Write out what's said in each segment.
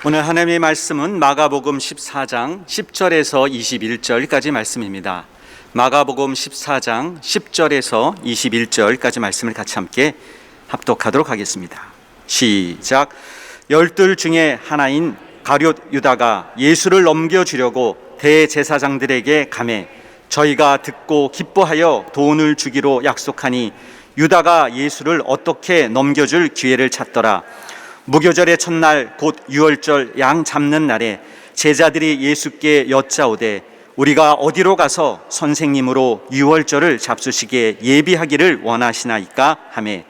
오늘 하나님의 말씀은 마가복음 14장 10절에서 21절까지 말씀입니다. 마가복음 14장 10절에서 21절까지 말씀을 같이 함께 합독하도록 하겠습니다. 시작. 열둘 중에 하나인 가룟 유다가 예수를 넘겨주려고 대제사장들에게 가매 저희가 듣고 기뻐하여 돈을 주기로 약속하니 유다가 예수를 어떻게 넘겨줄 기회를 찾더라. 무교절의 첫날 곧 유월절 양 잡는 날에 제자들이 예수께 여짜오되 우리가 어디로 가서 선생님으로 유월절을 잡수시기에 예비하기를 원하시나이까 하매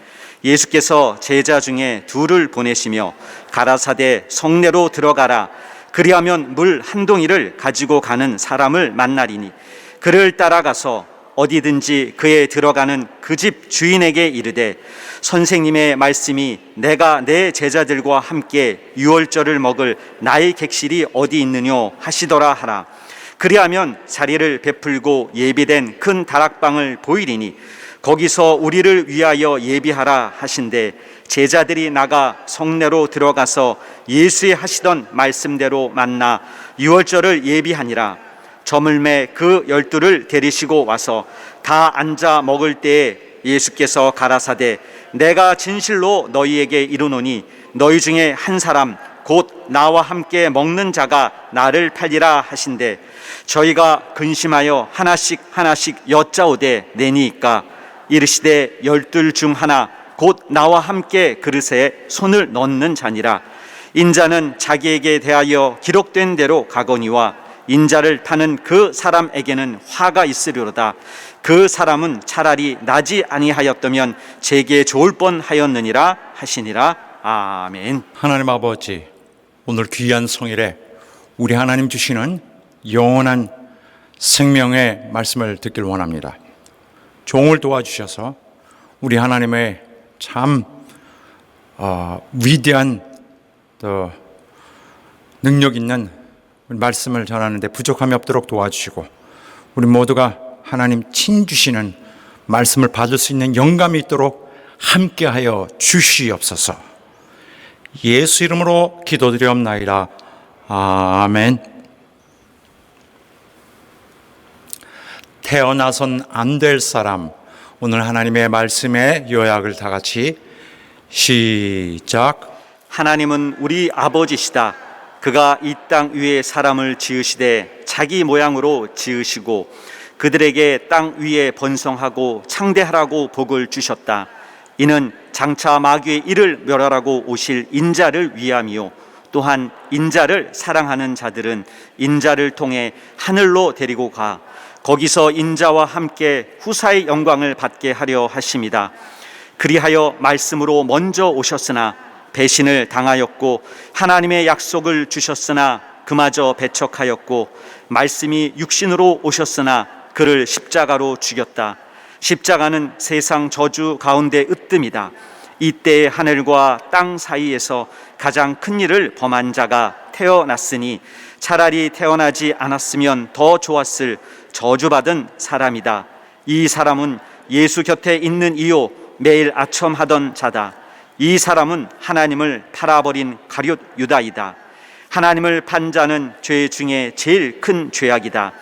예수께서 제자 중에 둘을 보내시며 가라사대 성내로 들어가라. 그리하면 물 한 동이를 가지고 가는 사람을 만나리니 그를 따라가서 어디든지 그에 들어가는 그 집 주인에게 이르되 선생님의 말씀이 내가 내 제자들과 함께 유월절을 먹을 나의 객실이 어디 있느뇨 하시더라 하라. 그리하면 자리를 베풀고 예비된 큰 다락방을 보이리니 거기서 우리를 위하여 예비하라 하신대 제자들이 나가 성내로 들어가서 예수의 하시던 말씀대로 만나 유월절을 예비하니라. 저물매 그 12를 데리시고 와서 다 앉아 먹을 때에 예수께서 가라사대 내가 진실로 너희에게 이르노니 너희 중에 한 사람 곧 나와 함께 먹는 자가 나를 팔리라 하신대 저희가 근심하여 하나씩 여짜오되 내니이까 이르시되 12 중 하나 곧 나와 함께 그릇에 손을 넣는 자니라. 인자는 자기에게 대하여 기록된 대로 가거니와 인자를 타는 그 사람에게는 화가 있으리로다. 그 사람은 차라리 나지 아니하였다면 제게 좋을 뻔하였느니라 하시니라. 아멘. 하나님 아버지, 오늘 귀한 성일에 우리 하나님 주시는 영원한 생명의 말씀을 듣길 원합니다. 종을 도와주셔서 우리 하나님의 참 위대한 또 능력 있는 말씀을 전하는데 부족함이 없도록 도와주시고 우리 모두가 하나님 친주시는 말씀을 받을 수 있는 영감이 있도록 함께하여 주시옵소서. 예수 이름으로 기도드리옵나이다. 아멘. 태어나선 안 될 사람, 오늘 하나님의 말씀의 요약을 다 같이 시작. 하나님은 우리 아버지시다. 그가 이 땅 위에 사람을 지으시되 자기 모양으로 지으시고 그들에게 땅 위에 번성하고 창대하라고 복을 주셨다. 이는 장차 마귀의 일을 멸하라고 오실 인자를 위함이요 또한 인자를 사랑하는 자들은 인자를 통해 하늘로 데리고 가 거기서 인자와 함께 후사의 영광을 받게 하려 하심이다. 그리하여 말씀으로 먼저 오셨으나 배신을 당하였고 하나님의 약속을 주셨으나 그마저 배척하였고 말씀이 육신으로 오셨으나 그를 십자가로 죽였다. 십자가는 세상 저주 가운데 으뜸이다. 이때에 하늘과 땅 사이에서 가장 큰 일을 범한 자가 태어났으니 차라리 태어나지 않았으면 더 좋았을 저주받은 사람이다. 이 사람은 예수 곁에 있는 이요 매일 아첨하던 자다. 이 사람은 하나님을 팔아버린 가룟 유다이다. 하나님을 판 자는 죄 중에 제일 큰 죄악이다.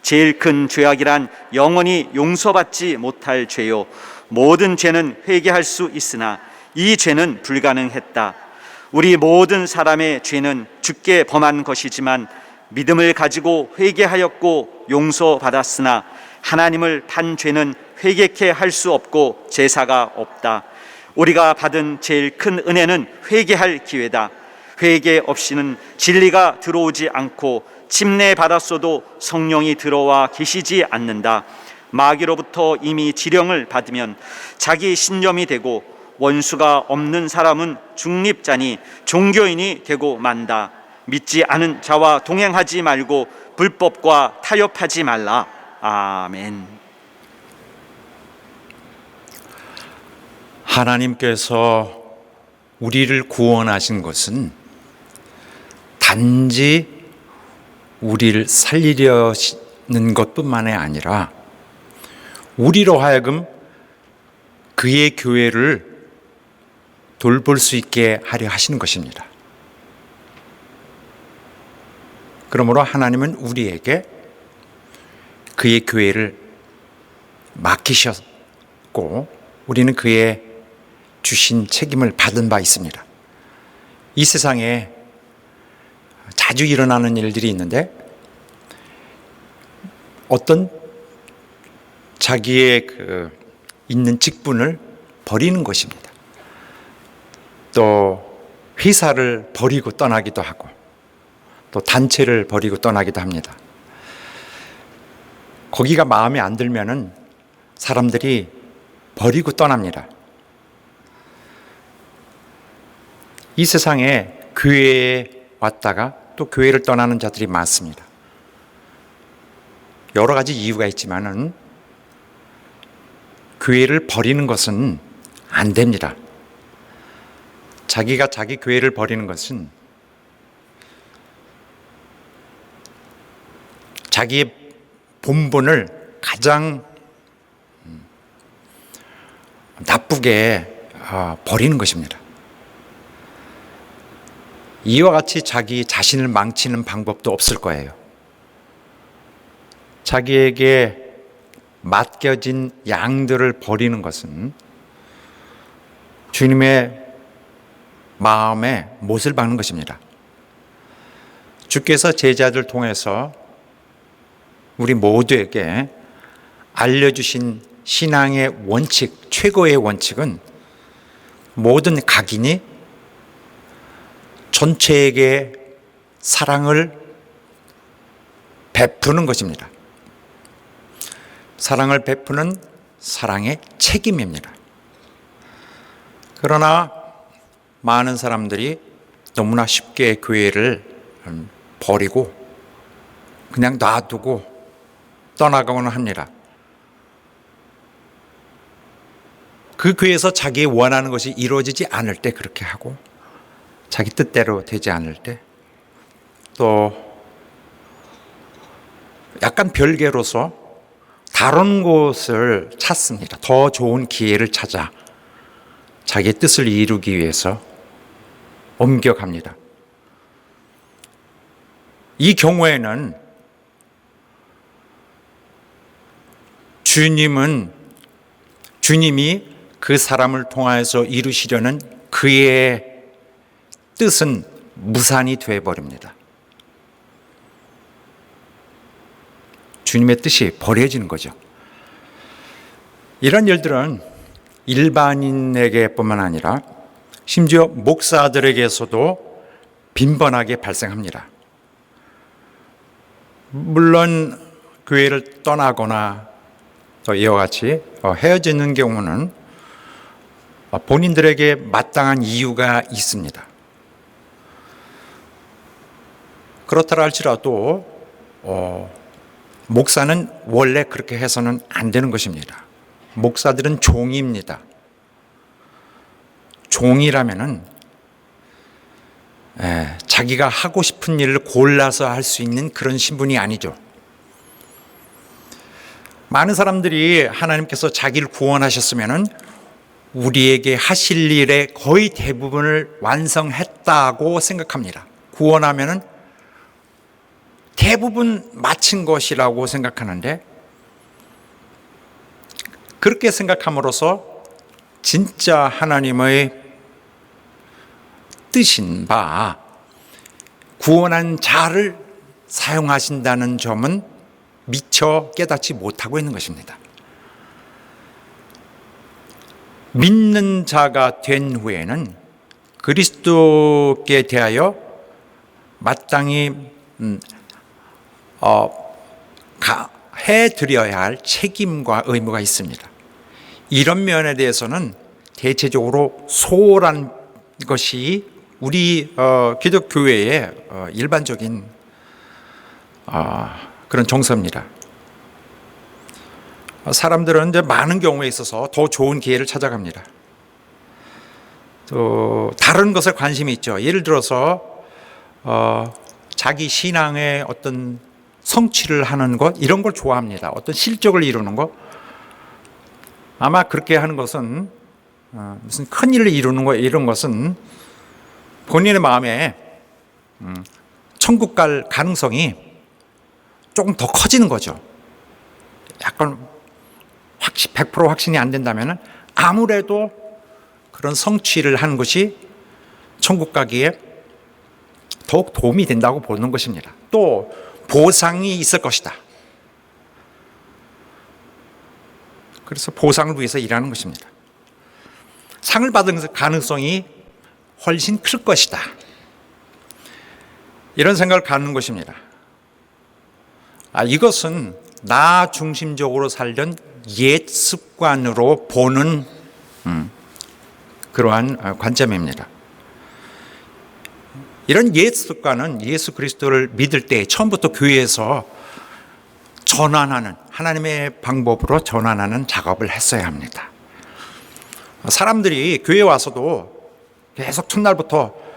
제일 큰 죄악이란 영원히 용서받지 못할 죄요 모든 죄는 회개할 수 있으나 이 죄는 불가능했다. 우리 모든 사람의 죄는 주께 범한 것이지만 믿음을 가지고 회개하였고 용서받았으나 하나님을 판 죄는 회개케 할 수 없고 제사가 없다. 우리가 받은 제일 큰 은혜는 회개할 기회다. 회개 없이는 진리가 들어오지 않고 침례받았어도 성령이 들어와 계시지 않는다. 마귀로부터 이미 지령을 받으면 자기 신념이 되고 원수가 없는 사람은 중립자니 종교인이 되고 만다. 믿지 않은 자와 동행하지 말고 불법과 타협하지 말라. 아멘. 하나님께서 우리를 구원하신 것은 단지 우리를 살리려는 것뿐만이 아니라 우리로 하여금 그의 교회를 돌볼 수 있게 하려 하시는 것입니다. 그러므로 하나님은 우리에게 그의 교회를 맡기셨고 우리는 그의 주신 책임을 받은 바 있습니다. 이 세상에 자주 일어나는 일들이 있는데 어떤 자기의 있는 직분을 버리는 것입니다. 또 회사를 버리고 떠나기도 하고 또 단체를 버리고 떠나기도 합니다. 거기가 마음에 안 들면은 사람들이 버리고 떠납니다. 이 세상에 교회에 왔다가 또 교회를 떠나는 자들이 많습니다. 여러 가지 이유가 있지만은 교회를 버리는 것은 안 됩니다. 자기가 자기 교회를 버리는 것은 자기의 본분을 가장 나쁘게 버리는 것입니다. 이와 같이 자기 자신을 망치는 방법도 없을 거예요. 자기에게 맡겨진 양들을 버리는 것은 주님의 마음에 못을 박는 것입니다. 주께서 제자들 통해서 우리 모두에게 알려주신 신앙의 원칙, 최고의 원칙은 모든 각인이 전체에게 사랑을 베푸는 것입니다. 사랑을 베푸는 사랑의 책임입니다. 그러나 많은 사람들이 너무나 쉽게 교회를 버리고 그냥 놔두고 떠나가고는 합니다. 그 교회에서 자기 원하는 것이 이루어지지 않을 때 그렇게 하고 자기 뜻대로 되지 않을 때 또 약간 별개로서 다른 곳을 찾습니다. 더 좋은 기회를 찾아 자기의 뜻을 이루기 위해서 옮겨갑니다. 이 경우에는 주님이 그 사람을 통하여서 이루시려는 그의 뜻은 무산이 되어버립니다. 주님의 뜻이 버려지는 거죠. 이런 일들은 일반인에게뿐만 아니라 심지어 목사들에게서도 빈번하게 발생합니다. 물론 교회를 떠나거나 또 이와 같이 헤어지는 경우는 본인들에게 마땅한 이유가 있습니다. 그렇다 할지라도 목사는 원래 그렇게 해서는 안 되는 것입니다. 목사들은 종입니다. 종이라면은 자기가 하고 싶은 일을 골라서 할 수 있는 그런 신분이 아니죠. 많은 사람들이 하나님께서 자기를 구원하셨으면은 우리에게 하실 일의 거의 대부분을 완성했다고 생각합니다. 구원하면은 대부분 마친 것이라고 생각하는데 그렇게 생각함으로써 진짜 하나님의 뜻인 바 구원한 자를 사용하신다는 점은 미처 깨닫지 못하고 있는 것입니다. 믿는 자가 된 후에는 그리스도께 대하여 마땅히 해드려야 할 책임과 의무가 있습니다. 이런 면에 대해서는 대체적으로 소홀한 것이 우리 기독교회의 일반적인 그런 정서입니다. 사람들은 이제 많은 경우에 있어서 더 좋은 기회를 찾아갑니다. 또 다른 것에 관심이 있죠. 예를 들어서 자기 신앙의 어떤 성취를 하는 것 이런 걸 좋아합니다. 어떤 실적을 이루는 것 아마 그렇게 하는 것은 무슨 큰 일을 이루는 것 이런 것은 본인의 마음에 천국 갈 가능성이 조금 더 커지는 거죠. 약간 100% 확신이 안 된다면 아무래도 그런 성취를 하는 것이 천국 가기에 더욱 도움이 된다고 보는 것입니다. 또 보상이 있을 것이다. 그래서 보상을 위해서 일하는 것입니다. 상을 받을 가능성이 훨씬 클 것이다. 이런 생각을 갖는 것입니다. 이것은 나 중심적으로 살던 옛 습관으로 보는 그러한 관점입니다. 이런 옛 습관은 예수 그리스도를 믿을 때 처음부터 교회에서 전환하는, 하나님의 방법으로 전환하는 작업을 했어야 합니다. 사람들이 교회에 와서도 계속 첫날부터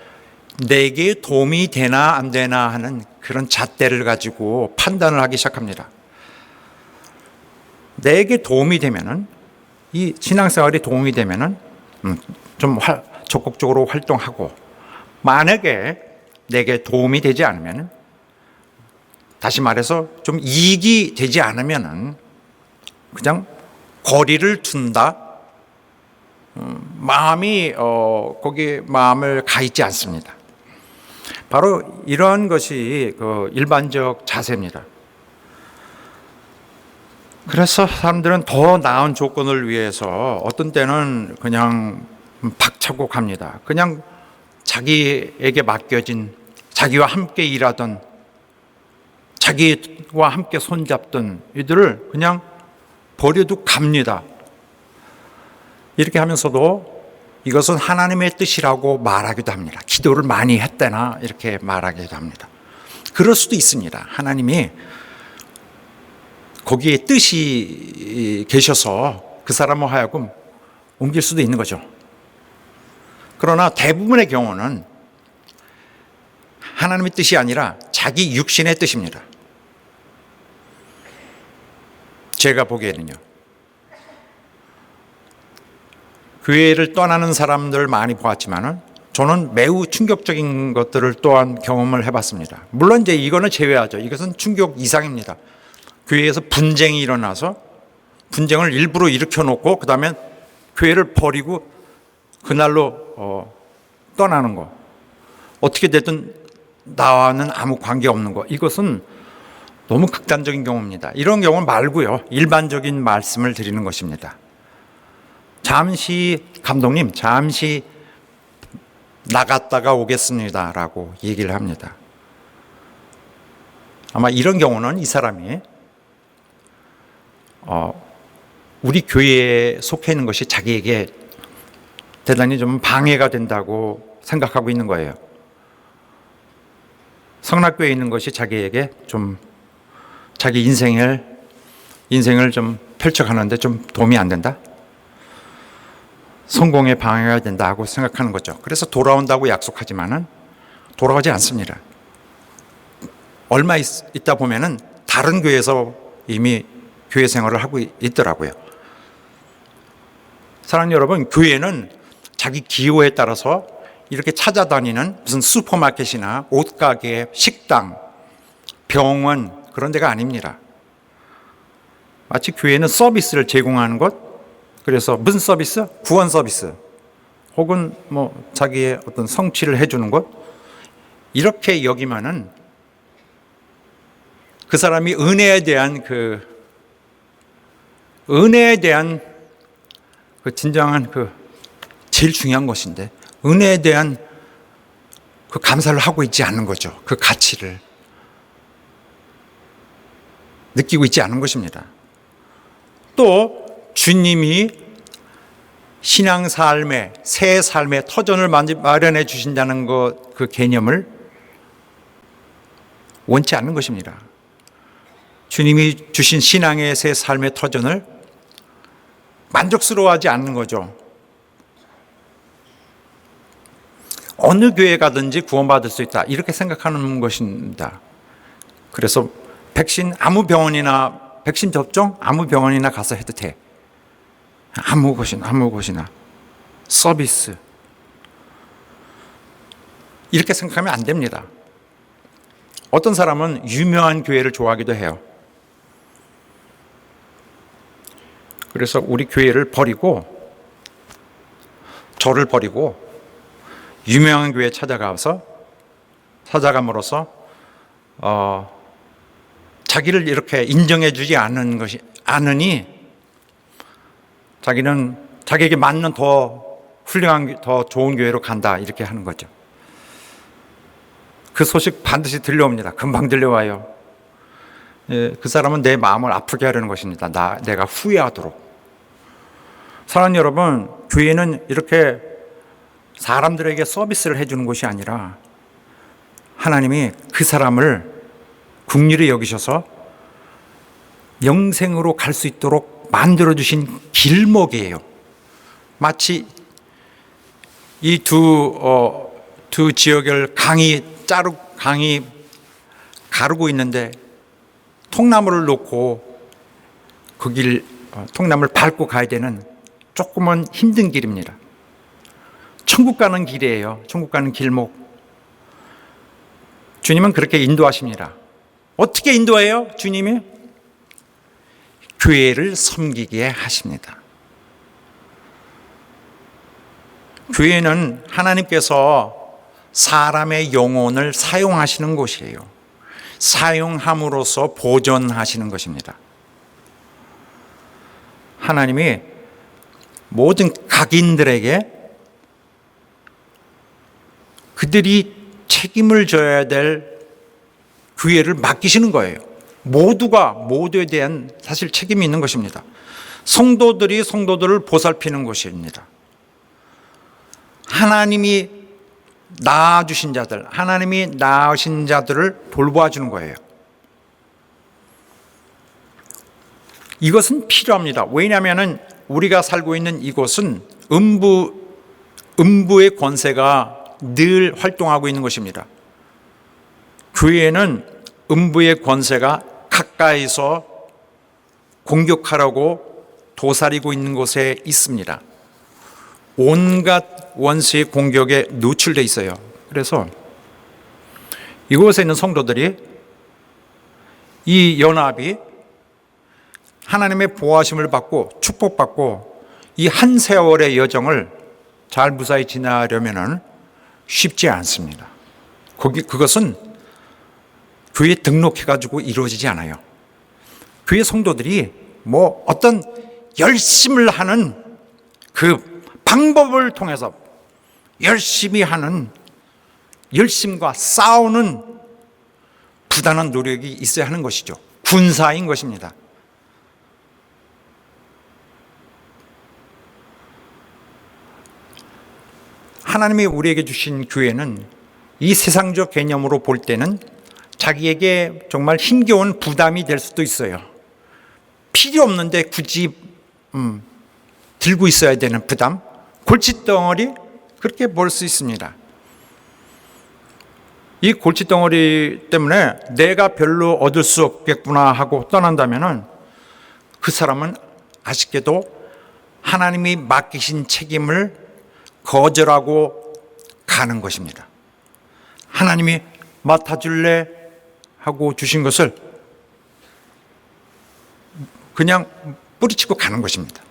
내게 도움이 되나 안 되나 하는 그런 잣대를 가지고 판단을 하기 시작합니다. 내게 도움이 되면은, 이 신앙생활에 도움이 되면은 좀 적극적으로 활동하고, 만약에 내게 도움이 되지 않으면, 다시 말해서 좀 이익이 되지 않으면 그냥 거리를 둔다. 마음이 거기에 마음을 가 있지 않습니다. 바로 이런 것이 그 일반적 자세입니다. 그래서 사람들은 더 나은 조건을 위해서 어떤 때는 그냥 박차고 갑니다. 그냥 자기에게 맡겨진, 자기와 함께 일하던, 자기와 함께 손잡던 이들을 그냥 버려두고 갑니다. 이렇게 하면서도 이것은 하나님의 뜻이라고 말하기도 합니다. 기도를 많이 했대나 이렇게 말하기도 합니다. 그럴 수도 있습니다. 하나님이 거기에 뜻이 계셔서 그 사람을 하여금 옮길 수도 있는 거죠. 그러나 대부분의 경우는 하나님의 뜻이 아니라 자기 육신의 뜻입니다. 제가 보기에는요, 교회를 떠나는 사람들 많이 보았지만은 저는 매우 충격적인 것들을 또한 경험을 해봤습니다. 물론 이제 이거는 제외하죠. 이것은 충격 이상입니다. 교회에서 분쟁이 일어나서 분쟁을 일부러 일으켜놓고 그 다음에 교회를 버리고 그날로 떠나는 거, 어떻게 됐든 나와는 아무 관계 없는 거, 이것은 너무 극단적인 경우입니다. 이런 경우 말고요, 일반적인 말씀을 드리는 것입니다. 잠시, 감독님 잠시 나갔다가 오겠습니다 라고 얘기를 합니다. 아마 이런 경우는 이 사람이 우리 교회에 속해 있는 것이 자기에게 대단히 좀 방해가 된다고 생각하고 있는 거예요. 성락교회에 있는 것이 자기에게 좀 자기 인생을 좀 펼쳐가는데 좀 도움이 안 된다? 성공에 방해가 된다고 생각하는 거죠. 그래서 돌아온다고 약속하지만은 돌아오지 않습니다. 얼마 있다 보면은 다른 교회에서 이미 교회 생활을 하고 있더라고요. 사랑하는 여러분, 교회는 자기 기호에 따라서 이렇게 찾아다니는 무슨 슈퍼마켓이나 옷가게, 식당, 병원, 그런 데가 아닙니다. 마치 교회는 서비스를 제공하는 것, 그래서 무슨 서비스? 구원 서비스, 혹은 뭐 자기의 어떤 성취를 해주는 것, 이렇게 여기면은 그 사람이 은혜에 대한 그 진정한 제일 중요한 것인데, 은혜에 대한 그 감사를 하고 있지 않는 거죠. 그 가치를 느끼고 있지 않은 것입니다. 또 주님이 신앙 삶의, 새 삶의 터전을 마련해 주신다는 것, 그 개념을 원치 않는 것입니다. 주님이 주신 신앙의 새 삶의 터전을 만족스러워하지 않는 거죠. 어느 교회 가든지 구원받을 수 있다, 이렇게 생각하는 것입니다. 그래서 백신 아무 병원이나, 백신 접종 아무 병원이나 가서 해도 돼. 아무 곳이나 서비스, 이렇게 생각하면 안 됩니다. 어떤 사람은 유명한 교회를 좋아하기도 해요. 그래서 우리 교회를 버리고, 저를 버리고 유명한 교회에 찾아감으로써 자기를 이렇게 인정해주지 않으니 자기는 자기에게 맞는 더 훌륭한, 더 좋은 교회로 간다, 이렇게 하는 거죠. 그 소식 반드시 들려옵니다. 금방 들려와요. 그 사람은 내 마음을 아프게 하려는 것입니다. 내가 후회하도록. 사랑하는 여러분, 교회는 이렇게 사람들에게 서비스를 해주는 것이 아니라 하나님이 그 사람을 긍휼히 여기셔서 영생으로 갈 수 있도록 만들어주신 길목이에요. 마치 이 두 지역을 강이 가르고 있는데 통나무를 놓고 그 통나무를 밟고 가야 되는 조금은 힘든 길입니다. 천국 가는 길이에요. 천국 가는 길목. 주님은 그렇게 인도하십니다. 어떻게 인도해요? 주님이 교회를 섬기게 하십니다. 교회는 하나님께서 사람의 영혼을 사용하시는 곳이에요. 사용함으로써 보존하시는 것입니다. 하나님이 모든 각인들에게 그들이 책임을 져야 될 교회를 맡기시는 거예요. 모두에 대한 사실 책임이 있는 것입니다. 성도들이 성도들을 보살피는 것입니다. 하나님이 낳아주신 자들, 하나님이 낳으신 자들을 돌보아주는 거예요. 이것은 필요합니다. 왜냐하면 우리가 살고 있는 이곳은 음부의 권세가 늘 활동하고 있는 것입니다. 교회는 음부의 권세가 가까이서 공격하려고 도사리고 있는 곳에 있습니다. 온갖 원수의 공격에 노출되어 있어요. 그래서 이곳에 있는 성도들이 이 연합이 하나님의 보호하심을 받고 축복받고 이 한 세월의 여정을 잘 무사히 지나려면 쉽지 않습니다. 그것은 교회에 등록해가지고 이루어지지 않아요. 교회 성도들이 어떤 열심을 하는 그 방법을 통해서 열심히 하는 열심과 싸우는 부단한 노력이 있어야 하는 것이죠. 군사인 것입니다. 하나님이 우리에게 주신 교회는 이 세상적 개념으로 볼 때는 자기에게 정말 힘겨운 부담이 될 수도 있어요. 필요 없는데 굳이 들고 있어야 되는 부담, 골칫덩어리, 그렇게 볼 수 있습니다. 이 골칫덩어리 때문에 내가 별로 얻을 수 없겠구나 하고 떠난다면 그 사람은 아쉽게도 하나님이 맡기신 책임을 거절하고 가는 것입니다. 하나님이 맡아줄래 하고 주신 것을 그냥 뿌리치고 가는 것입니다.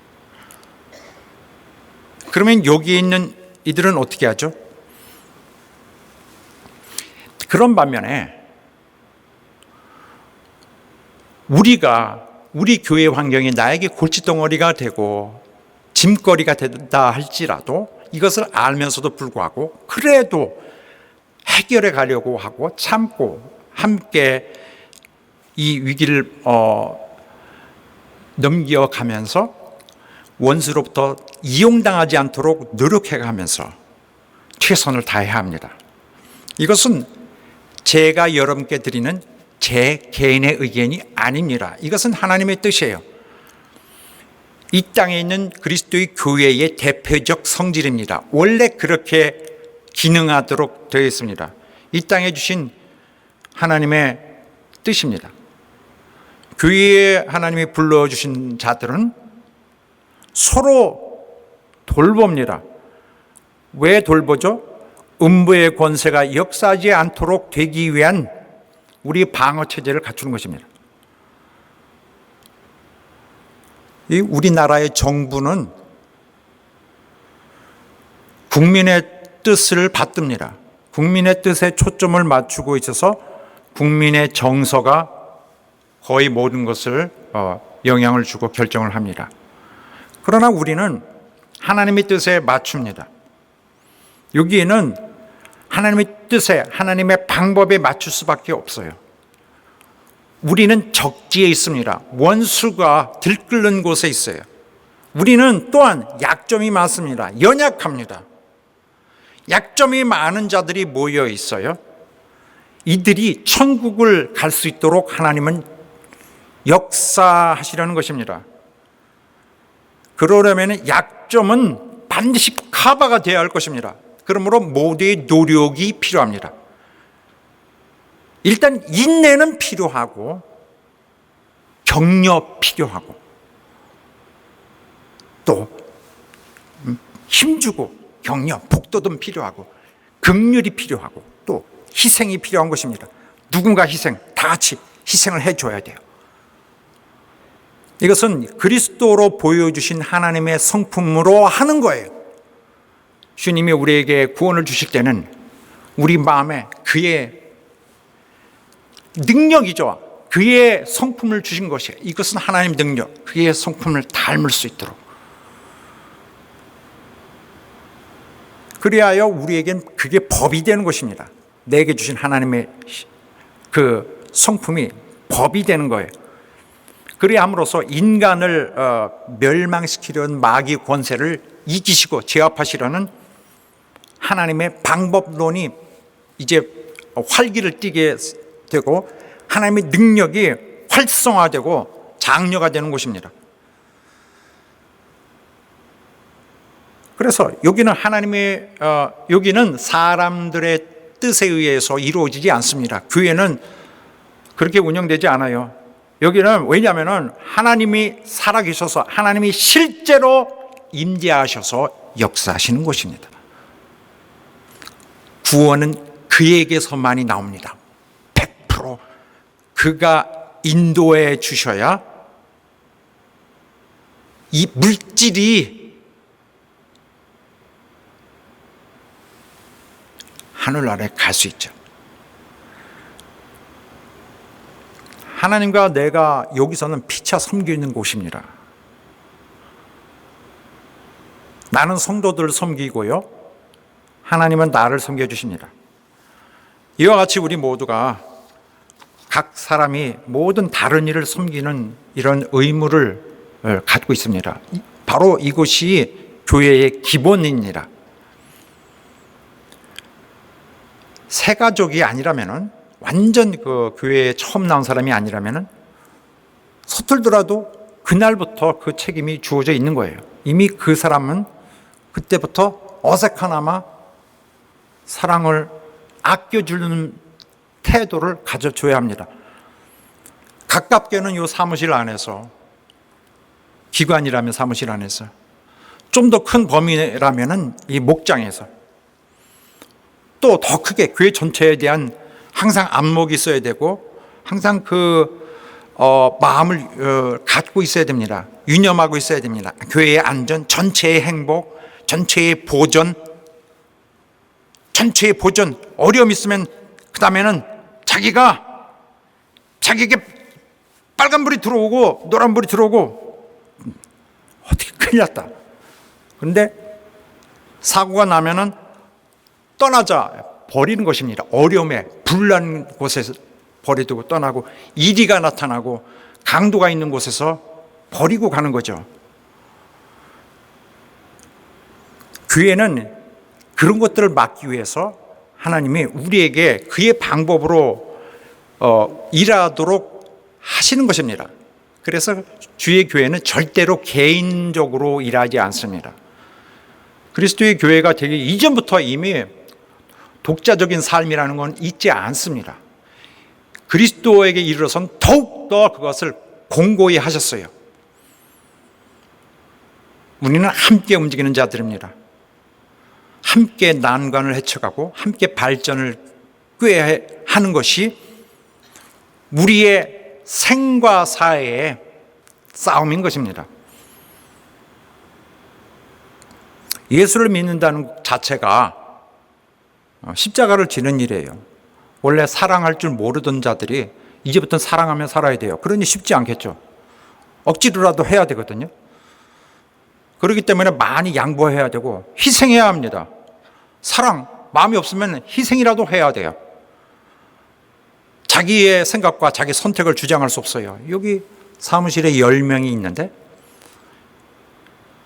그러면 여기에 있는 이들은 어떻게 하죠? 그런 반면에 우리 교회 환경이 나에게 골칫덩어리가 되고 짐거리가 된다 할지라도 이것을 알면서도 불구하고 그래도 해결해 가려고 하고 참고 함께 이 위기를 넘겨가면서 원수로부터 이용당하지 않도록 노력해가면서 최선을 다해야 합니다. 이것은 제가 여러분께 드리는 제 개인의 의견이 아닙니다. 이것은 하나님의 뜻이에요. 이 땅에 있는 그리스도의 교회의 대표적 성질입니다. 원래 그렇게 기능하도록 되어 있습니다. 이 땅에 주신 하나님의 뜻입니다. 교회에 하나님이 불러주신 자들은 서로 돌봅니다. 왜 돌보죠? 음부의 권세가 역사하지 않도록 되기 위한 우리 방어 체제를 갖추는 것입니다. 이 우리나라의 정부는 국민의 뜻을 받듭니다. 국민의 뜻에 초점을 맞추고 있어서 국민의 정서가 거의 모든 것을 영향을 주고 결정을 합니다. 그러나 우리는 하나님의 뜻에 맞춥니다. 여기에는 하나님의 뜻에, 하나님의 방법에 맞출 수밖에 없어요. 우리는 적지에 있습니다. 원수가 들끓는 곳에 있어요. 우리는 또한 약점이 많습니다. 연약합니다. 약점이 많은 자들이 모여 있어요. 이들이 천국을 갈 수 있도록 하나님은 역사하시려는 것입니다. 그러려면 약점은 반드시 커버가 되어야 할 것입니다. 그러므로 모두의 노력이 필요합니다. 일단 인내는 필요하고 격려 필요하고 또 힘주고 격려, 복돋음 필요하고 긍휼이 필요하고 또 희생이 필요한 것입니다. 누군가 희생, 다 같이 희생을 해줘야 돼요. 이것은 그리스도로 보여주신 하나님의 성품으로 하는 거예요. 주님이 우리에게 구원을 주실 때는 우리 마음에 그의 능력이죠. 그의 성품을 주신 것이에요. 이것은 하나님의 능력, 그의 성품을 닮을 수 있도록. 그리하여 우리에겐 그게 법이 되는 것입니다. 내게 주신 하나님의 그 성품이 법이 되는 거예요. 그래야 함으로써 인간을 멸망시키려는 마귀 권세를 이기시고 제압하시려는 하나님의 방법론이 이제 활기를 띠게 되고 하나님의 능력이 활성화되고 장려가 되는 것입니다. 그래서 여기는 여기는 사람들의 뜻에 의해서 이루어지지 않습니다. 교회는 그렇게 운영되지 않아요. 여기는 왜냐하면 하나님이 살아계셔서 하나님이 실제로 임재하셔서 역사하시는 곳입니다. 구원은 그에게서만이 나옵니다. 100% 그가 인도해 주셔야 이 물질이 하늘나라에 갈 수 있죠. 하나님과 내가 여기서는 피차 섬기는 곳입니다. 나는 성도들을 섬기고요, 하나님은 나를 섬겨주십니다. 이와 같이 우리 모두가 각 사람이 모든 다른 일을 섬기는 이런 의무를 갖고 있습니다. 바로 이것이 교회의 기본입니다. 새 가족이 아니라면은, 완전 그 교회에 처음 나온 사람이 아니라면은 서툴더라도 그날부터 그 책임이 주어져 있는 거예요. 이미 그 사람은 그때부터 어색하나마 사랑을 아껴주는 태도를 가져줘야 합니다. 가깝게는 이 사무실 안에서, 기관이라면 사무실 안에서, 좀 더 큰 범위라면은 이 목장에서, 또 더 크게 교회 전체에 대한 항상 안목이 있어야 되고 항상 마음을 갖고 있어야 됩니다. 유념하고 있어야 됩니다. 교회의 안전, 전체의 행복, 전체의 보전, 어려움 있으면 그 다음에는 자기에게 빨간불이 들어오고 노란불이 들어오고 어떻게 큰일 났다. 그런데 사고가 나면은 떠나자 버리는 것입니다. 어려움에 불난 곳에서 버리고 떠나고, 이리가 나타나고 강도가 있는 곳에서 버리고 가는 거죠. 교회는 그런 것들을 막기 위해서 하나님이 우리에게 그의 방법으로 일하도록 하시는 것입니다. 그래서 주의 교회는 절대로 개인적으로 일하지 않습니다. 그리스도의 교회가 되기 이전부터 이미 독자적인 삶이라는 건 있지 않습니다. 그리스도에게 이르러선 더욱더 그것을 공고히 하셨어요. 우리는 함께 움직이는 자들입니다. 함께 난관을 헤쳐가고 함께 발전을 꾀하는 것이 우리의 생과 사의 싸움인 것입니다. 예수를 믿는다는 자체가 십자가를 지는 일이에요. 원래 사랑할 줄 모르던 자들이 이제부터 사랑하며 살아야 돼요. 그러니 쉽지 않겠죠. 억지로라도 해야 되거든요. 그렇기 때문에 많이 양보해야 되고 희생해야 합니다. 사랑, 마음이 없으면 희생이라도 해야 돼요. 자기의 생각과 자기 선택을 주장할 수 없어요. 여기 사무실에 10명이 있는데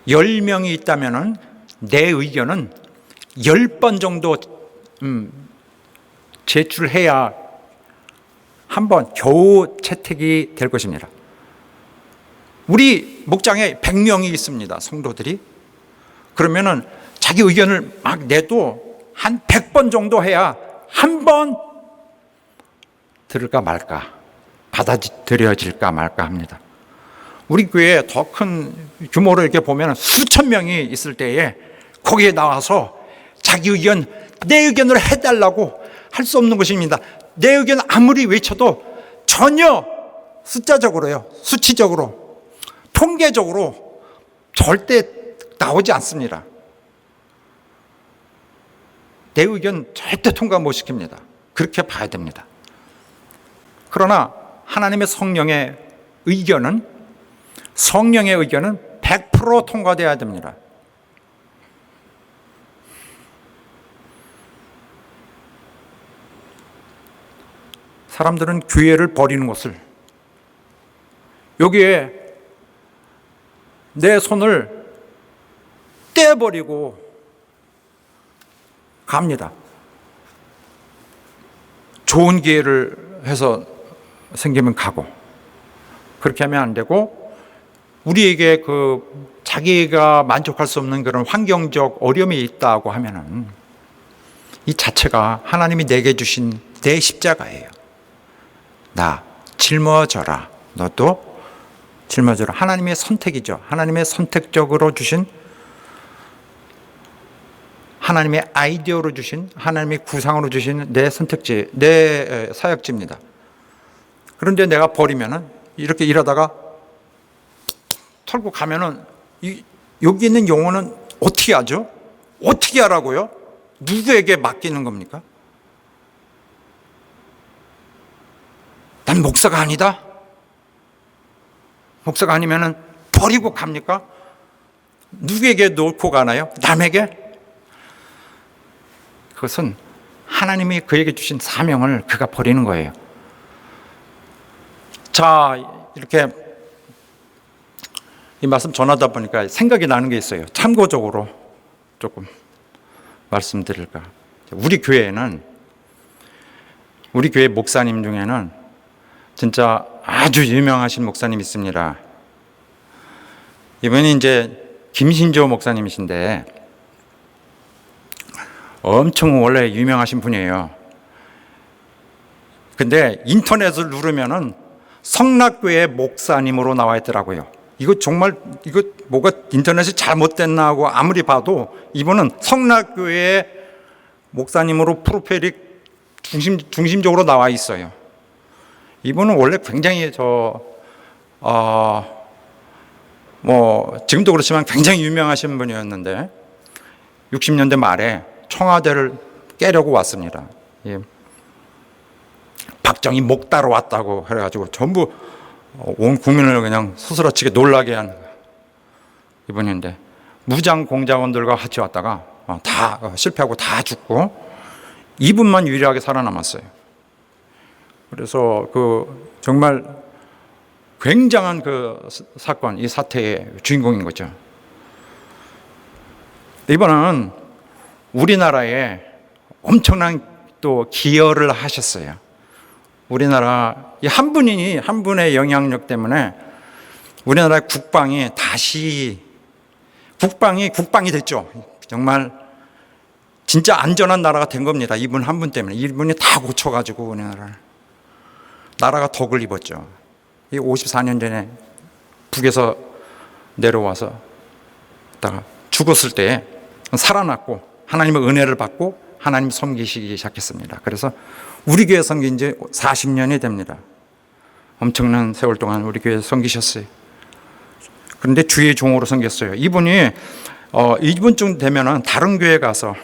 10명이 있다면 내 의견은 10번 정도 제출해야 한 번 겨우 채택이 될 것입니다. 우리 목장에 100명이 있습니다. 성도들이. 그러면은 자기 의견을 막 내도 한 100번 정도 해야 한 번 들을까 말까, 받아들여질까 말까 합니다. 우리 교회에 더 큰 규모로 이렇게 보면 수천 명이 있을 때에 거기에 나와서 자기 의견, 내 의견을 해달라고 할 수 없는 것입니다. 내 의견 아무리 외쳐도 전혀 숫자적으로요, 수치적으로, 통계적으로 절대 나오지 않습니다. 내 의견 절대 통과 못 시킵니다. 그렇게 봐야 됩니다. 그러나 하나님의 성령의 의견은 100% 통과돼야 됩니다. 사람들은 교회를 버리는 것을, 여기에 내 손을 떼버리고 갑니다. 좋은 기회를 해서 생기면 가고, 그렇게 하면 안 되고, 우리에게 자기가 만족할 수 없는 그런 환경적 어려움이 있다고 하면은 이 자체가 하나님이 내게 주신 내 십자가예요. 나 짊어져라. 너도 짊어져라. 하나님의 선택이죠. 하나님의 선택적으로 주신, 하나님의 아이디어로 주신, 하나님의 구상으로 주신 내 선택지, 내 사역지입니다. 그런데 내가 버리면은 이렇게 일하다가 털고 가면은 여기 있는 영혼은 어떻게 하죠? 어떻게 하라고요? 누구에게 맡기는 겁니까? 난 목사가 아니다. 목사가 아니면은 버리고 갑니까? 누구에게 놓고 가나요? 남에게? 그것은 하나님이 그에게 주신 사명을 그가 버리는 거예요. 자, 이렇게 이 말씀 전하다 보니까 생각이 나는 게 있어요. 참고적으로 조금 말씀드릴까. 우리 교회 목사님 중에는 진짜 아주 유명하신 목사님 있습니다. 이분이 이제 김신조 목사님이신데 엄청 원래 유명하신 분이에요. 근데 인터넷을 누르면은 성락교회 목사님으로 나와 있더라고요. 이거 뭐가 인터넷이 잘못됐나 하고 아무리 봐도 이분은 성락교회 목사님으로 프로필이 중심적으로 나와 있어요. 이분은 원래 굉장히 지금도 그렇지만 굉장히 유명하신 분이었는데 60년대 말에 청와대를 깨려고 왔습니다. 예. 박정희 목 따러 왔다고 해가지고 전부 온 국민을 그냥 소스라치게 놀라게 한 이분인데, 무장 공작원들과 같이 왔다가 다 실패하고 다 죽고 이분만 유일하게 살아남았어요. 그래서 정말 굉장한 사건, 이 사태의 주인공인 거죠. 이번은 우리나라에 엄청난 또 기여를 하셨어요. 우리나라 한 분의 영향력 때문에 우리나라의 국방이 다시 국방이 됐죠. 정말 진짜 안전한 나라가 된 겁니다. 이분 한 분 때문에. 이분이 다 고쳐가지고 우리나라를, 나라가 덕을 입었죠. 54년 전에 북에서 내려와서 죽었을 때 살아났고 하나님의 은혜를 받고 하나님 섬기시기 시작했습니다. 그래서 우리 교회 섬긴 지 40년이 됩니다. 엄청난 세월 동안 우리 교회에 섬기셨어요. 그런데 주의 종으로 섬겼어요. 이분이 이분쯤 되면은 다른 교회 가서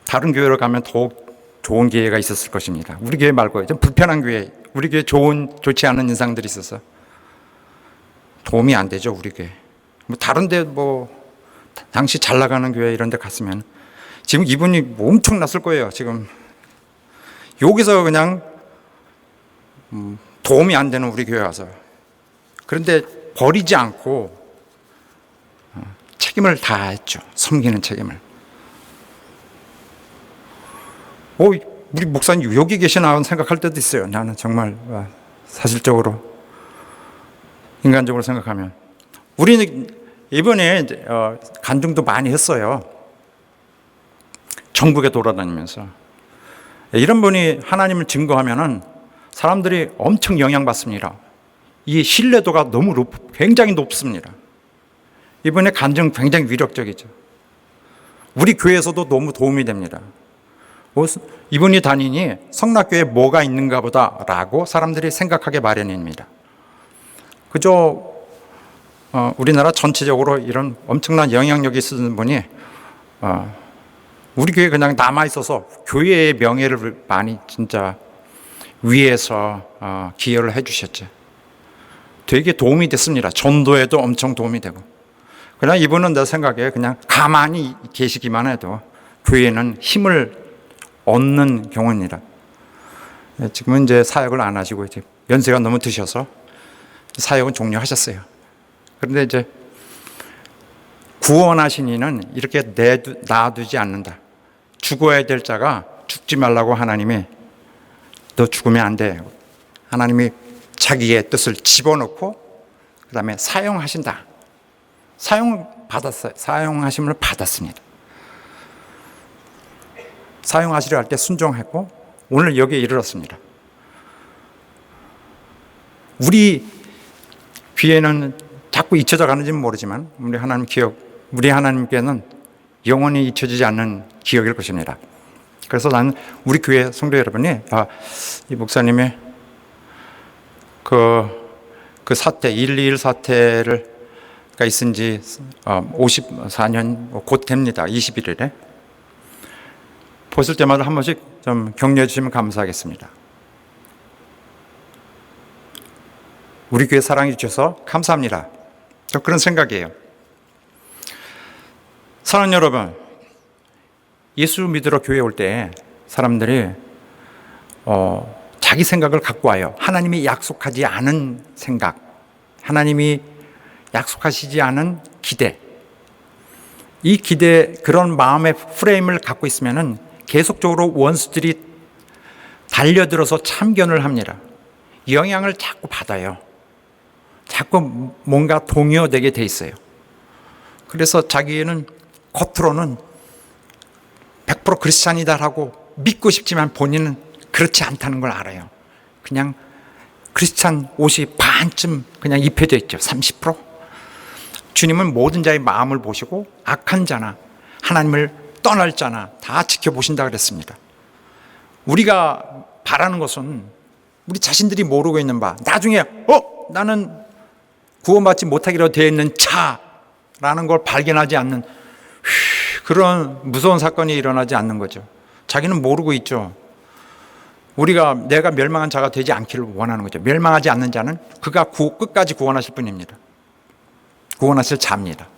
다른 교회로 가면 더욱 좋은 기회가 있었을 것입니다. 우리 교회 말고 좀 불편한 교회, 우리 교회 좋지 않은 인상들이 있어서 도움이 안 되죠, 우리 교회. 뭐 다른데 뭐 당시 잘 나가는 교회 이런 데 갔으면 지금 이분이 엄청났을 거예요. 지금 여기서 그냥 도움이 안 되는 우리 교회 와서. 그런데 버리지 않고 책임을 다했죠. 섬기는 책임을. 우리 목사님 여기 계시나 생각할 때도 있어요. 나는 정말 사실적으로 인간적으로 생각하면 우리는 이번에 간증도 많이 했어요. 전국에 돌아다니면서 이런 분이 하나님을 증거하면은 사람들이 엄청 영향받습니다. 이 신뢰도가 굉장히 높습니다. 이번에 간증 굉장히 위력적이죠. 우리 교회에서도 너무 도움이 됩니다. 이분이 다니니 성락교회에 뭐가 있는가 보다라고 사람들이 생각하게 마련입니다. 그저 우리나라 전체적으로 이런 엄청난 영향력이 있는 분이 우리 교회에 그냥 남아있어서 교회의 명예를 많이 진짜 위해서 기여를 해주셨죠. 되게 도움이 됐습니다. 전도에도 엄청 도움이 되고. 그러나 이분은 내 생각에 그냥 가만히 계시기만 해도 교회는 힘을 얻는 경우입니다. 지금은 이제 사역을 안 하시고 이제 연세가 너무 드셔서 사역은 종료하셨어요. 그런데 이제 구원하신 이는 이렇게 놔두지 않는다. 죽어야 될 자가 죽지 말라고 하나님이 너 죽으면 안 돼. 하나님이 자기의 뜻을 집어넣고 그 다음에 사용하신다. 사용받았어요. 사용하심을 받았습니다. 사용하시려 할 때 순종했고 오늘 여기에 이르렀습니다. 우리 귀에는 자꾸 잊혀져 가는지는 모르지만 우리 하나님께는 영원히 잊혀지지 않는 기억일 것입니다. 그래서 나는 우리 교회 성도 여러분이 이 목사님의 그 사태 121 사태가 있은 지 54년 곧 됩니다. 21일에 보실 때마다 한 번씩 좀 격려해 주시면 감사하겠습니다. 우리 교회 사랑해 주셔서 감사합니다. 그런 생각이에요. 사랑하는 여러분, 예수 믿으러 교회 올 때 사람들이 자기 생각을 갖고 와요. 하나님이 약속하지 않은 생각, 하나님이 약속하시지 않은 기대. 이 기대, 그런 마음의 프레임을 갖고 있으면은 계속적으로 원수들이 달려들어서 참견을 합니다. 영향을 자꾸 받아요. 자꾸 뭔가 동요되게 돼 있어요. 그래서 자기는 겉으로는 100% 크리스찬이다라고 믿고 싶지만 본인은 그렇지 않다는 걸 알아요. 그냥 크리스찬 옷이 반쯤 그냥 입혀져 있죠. 30%. 주님은 모든 자의 마음을 보시고 악한 자나 하나님을 떠날 자나 다 지켜보신다 그랬습니다. 우리가 바라는 것은 우리 자신들이 모르고 있는 바, 나중에 나는 구원받지 못하기로 되어 있는 차라는 걸 발견하지 않는 그런 무서운 사건이 일어나지 않는 거죠. 자기는 모르고 있죠. 내가 멸망한 자가 되지 않기를 원하는 거죠. 멸망하지 않는 자는 그가 끝까지 구원하실 분입니다. 구원하실 자입니다.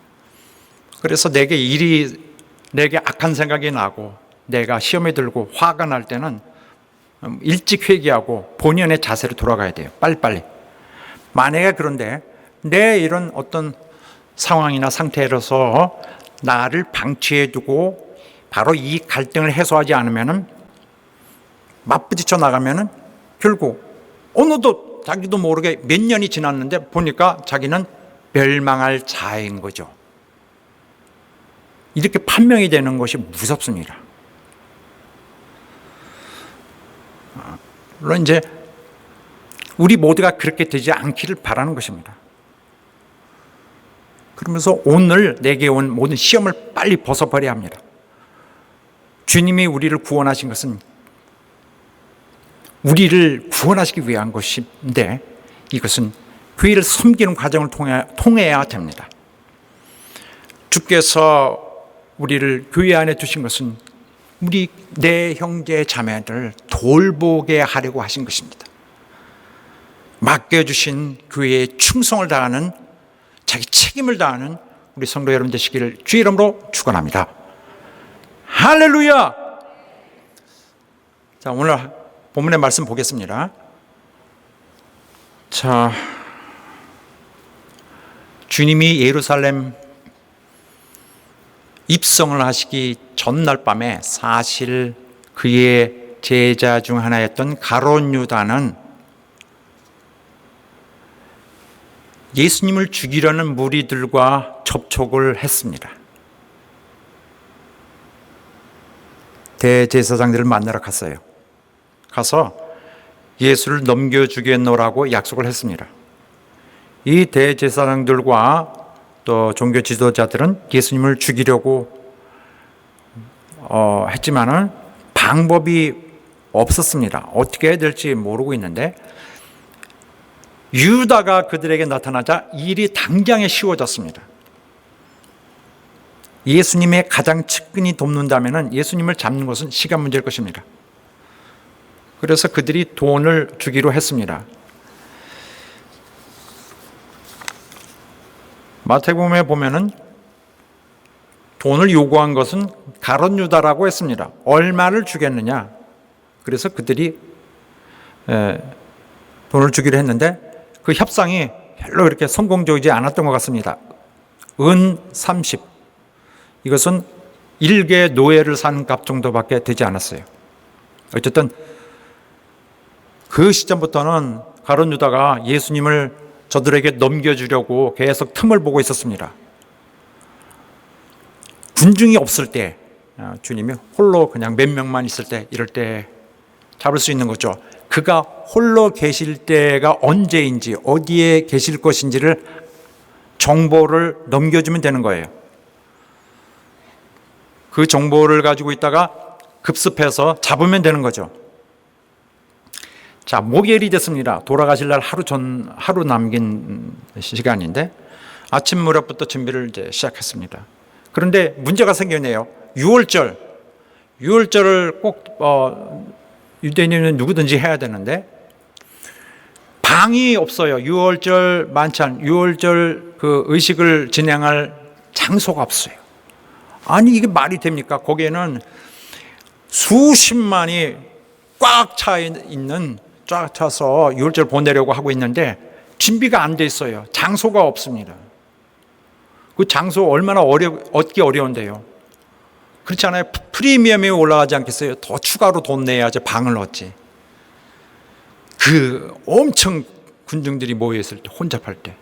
그래서 내게 악한 생각이 나고 내가 시험에 들고 화가 날 때는 일찍 회개하고 본연의 자세로 돌아가야 돼요. 빨리빨리. 만약에 그런데 내 이런 어떤 상황이나 상태로서 나를 방치해 두고 바로 이 갈등을 해소하지 않으면은 맞부딪혀 나가면은 결국 어느덧 자기도 모르게 몇 년이 지났는데 보니까 자기는 멸망할 자인 거죠. 이렇게 판명이 되는 것이 무섭습니다. 물론 이제 우리 모두가 그렇게 되지 않기를 바라는 것입니다. 그러면서 오늘 내게 온 모든 시험을 빨리 벗어버려야 합니다. 주님이 우리를 구원하신 것은 우리를 구원하시기 위한 것인데 이것은 교회를 섬기는 과정을 통해야 됩니다. 주께서 우리를 교회 안에 두신 것은 우리 내 형제 자매를 돌보게 하려고 하신 것입니다. 맡겨주신 교회에 충성을 다하는, 자기 책임을 다하는 우리 성도 여러분 되시기를 주의 이름으로 축원합니다. 할렐루야! 자, 오늘 본문의 말씀 보겠습니다. 자, 주님이 예루살렘 입성을 하시기 전날 밤에 사실 그의 제자 중 하나였던 가룟 유다는 예수님을 죽이려는 무리들과 접촉을 했습니다. 대제사장들을 만나러 갔어요. 가서 예수를 넘겨주겠노라고 약속을 했습니다. 이 대제사장들과 또 종교 지도자들은 예수님을 죽이려고 했지만은 방법이 없었습니다. 어떻게 해야 될지 모르고 있는데 유다가 그들에게 나타나자 일이 당장에 쉬워졌습니다. 예수님의 가장 측근이 돕는다면 예수님을 잡는 것은 시간 문제일 것입니다. 그래서 그들이 돈을 주기로 했습니다. 마태복음에 보면은 돈을 요구한 것은 가룟 유다라고 했습니다. 얼마를 주겠느냐? 그래서 그들이 돈을 주기로 했는데 그 협상이 별로 그렇게 성공적이지 않았던 것 같습니다. 은 30. 이것은 일개 노예를 사는 값 정도밖에 되지 않았어요. 어쨌든 그 시점부터는 가룟 유다가 예수님을 저들에게 넘겨주려고 계속 틈을 보고 있었습니다. 군중이 없을 때, 주님이 홀로 그냥 몇 명만 있을 때, 이럴 때 잡을 수 있는 거죠. 그가 홀로 계실 때가 언제인지, 어디에 계실 것인지를 정보를 넘겨주면 되는 거예요. 그 정보를 가지고 있다가 급습해서 잡으면 되는 거죠. 자, 목요일이 됐습니다. 돌아가실 날 하루 남긴 시간인데 아침 무렵부터 준비를 이제 시작했습니다. 그런데 문제가 생겼네요. 6월절을 꼭 유대인은 누구든지 해야 되는데 방이 없어요. 6월절 만찬, 6월절 그 의식을 진행할 장소가 없어요. 아니 이게 말이 됩니까? 거기에는 수십만이 꽉 차 있는, 쫙 차서 6월절 보내려고 하고 있는데 준비가 안 돼 있어요. 장소가 없습니다. 그 장소 얼마나 얻기 어려운데요. 그렇지 않아요? 프리미엄이 올라가지 않겠어요? 더 추가로 돈 내야지 방을 얻지. 그 엄청 군중들이 모여있을 때, 혼잡할 때.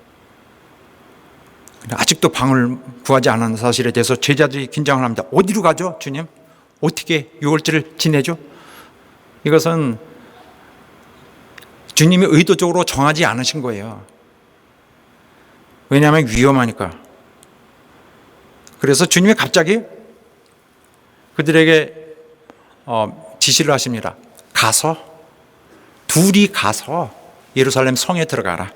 아직도 방을 구하지 않은 사실에 대해서 제자들이 긴장을 합니다. 어디로 가죠, 주님? 어떻게 6월절을 지내죠? 이것은 주님이 의도적으로 정하지 않으신 거예요. 왜냐하면 위험하니까. 그래서 주님이 갑자기 그들에게 지시를 하십니다. 둘이 가서 예루살렘 성에 들어가라.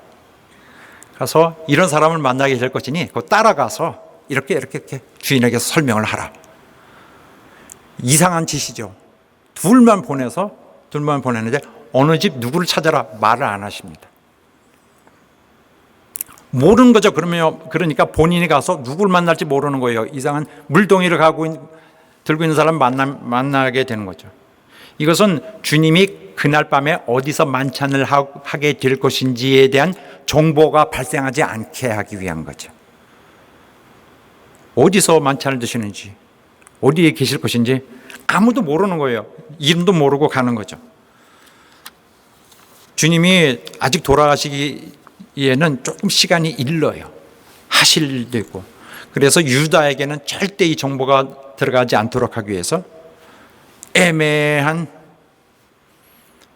가서 이런 사람을 만나게 될 것이니 그 따라가서 이렇게 주인에게 설명을 하라. 이상한 짓이죠. 둘만 보내는데 어느 집 누구를 찾아라 말을 안 하십니다. 모르는 거죠. 그러니까 본인이 가서 누구를 만날지 모르는 거예요. 이상한 물동이를 들고 있는 사람 만나게 되는 거죠. 이것은 주님이 그날 밤에 어디서 만찬을 하게 될 것인지에 대한 정보가 발생하지 않게 하기 위한 거죠. 어디서 만찬을 드시는지, 어디에 계실 것인지 아무도 모르는 거예요. 이름도 모르고 가는 거죠. 주님이 아직 돌아가시기에는 조금 시간이 일러요. 하실 일도 있고. 그래서 유다에게는 절대 이 정보가 들어가지 않도록 하기 위해서 애매한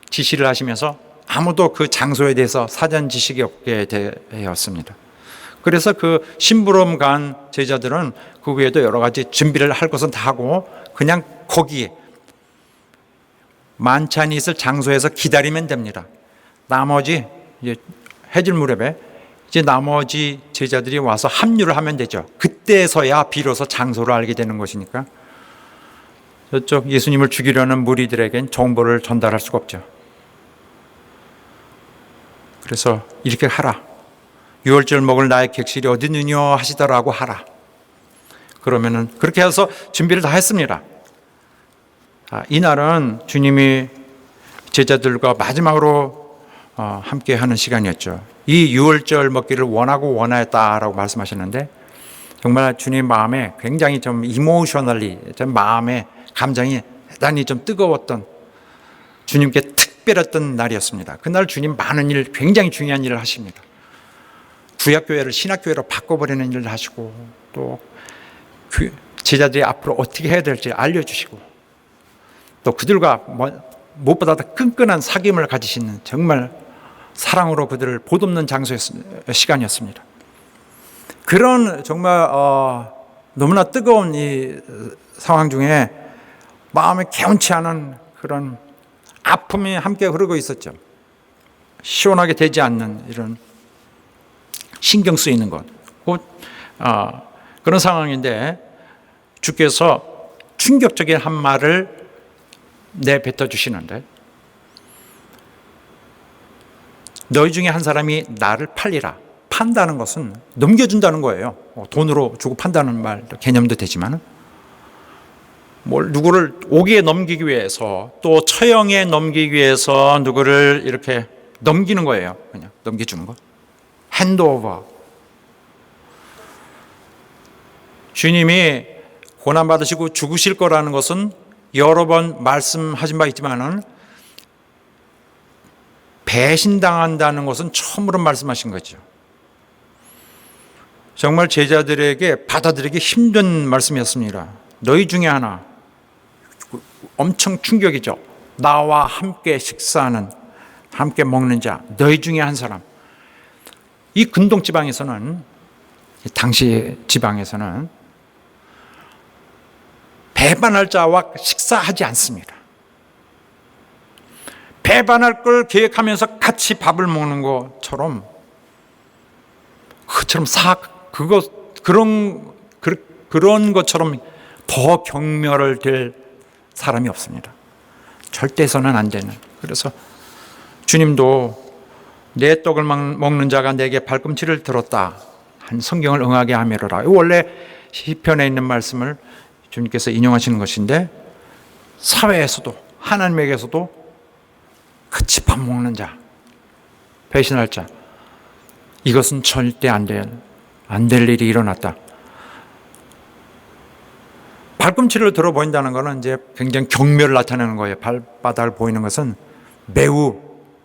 지시를 하시면서 아무도 그 장소에 대해서 사전 지식이 없게 되었습니다. 그래서 그 심부름 간 제자들은 그 외에도 여러 가지 준비를 할 것은 다 하고 그냥 거기에 만찬이 있을 장소에서 기다리면 됩니다. 나머지 이제 해질 무렵에 이제 나머지 제자들이 와서 합류를 하면 되죠. 그때서야 비로소 장소를 알게 되는 것이니까 저쪽 예수님을 죽이려는 무리들에겐 정보를 전달할 수가 없죠. 그래서 이렇게 하라. 유월절 먹을 나의 객실이 어디 있느냐 하시더라고 하라. 그러면은 그렇게 해서 준비를 다 했습니다. 이날은 주님이 제자들과 마지막으로 함께 하는 시간이었죠. 이 유월절 먹기를 원하고 원하였다라고 말씀하셨는데 정말 주님 마음에 굉장히 좀 이모셔널리 좀 마음에 감정이 대단히 좀 뜨거웠던 주님께 특별했던 날이었습니다. 그날 주님 많은 일, 굉장히 중요한 일을 하십니다. 구약교회를 신약교회로 바꿔버리는 일을 하시고 또 제자들이 앞으로 어떻게 해야 될지 알려주시고 또 그들과 무엇보다 더 끈끈한 사귐을 가지시는 정말 사랑으로 그들을 보듬는 시간이었습니다. 그런 정말 너무나 뜨거운 이 상황 중에 마음에 개운치 않은 그런 아픔이 함께 흐르고 있었죠. 시원하게 되지 않는 이런 신경 쓰이는 것. 그런 상황인데 주께서 충격적인 한 말을 내뱉어 주시는데 너희 중에 한 사람이 나를 팔리라. 판다는 것은 넘겨준다는 거예요. 돈으로 주고 판다는 말 개념도 되지만 누구를 옥에 넘기기 위해서 또 처형에 넘기기 위해서 누구를 이렇게 넘기는 거예요. 그냥 넘겨주는 거. 핸드오버. 주님이 고난받으시고 죽으실 거라는 것은 여러 번 말씀하신 바 있지만은 배신당한다는 것은 처음으로 말씀하신 거죠. 정말 제자들에게 받아들이기 힘든 말씀이었습니다. 너희 중에 하나, 엄청 충격이죠. 나와 함께 식사하는, 함께 먹는 자, 너희 중에 한 사람. 이 근동 지방에서는, 당시 지방에서는 배반할 자와 식사하지 않습니다. 배반할 걸 계획하면서 같이 밥을 먹는 것처럼 그런 것처럼 더 경멸을 될 사람이 없습니다. 절대서는 안 되는. 그래서 주님도 내 떡을 먹는 자가 내게 발꿈치를 들었다. 한 성경을 응하게 하매로라. 원래 시편에 있는 말씀을 주님께서 인용하시는 것인데 사회에서도 하나님에게서도 같이 밥 먹는 자, 배신할 자, 이것은 절대 안 될 일이 일어났다. 발꿈치를 들어 보인다는 것은 이제 굉장히 경멸을 나타내는 거예요. 발바닥을 보이는 것은 매우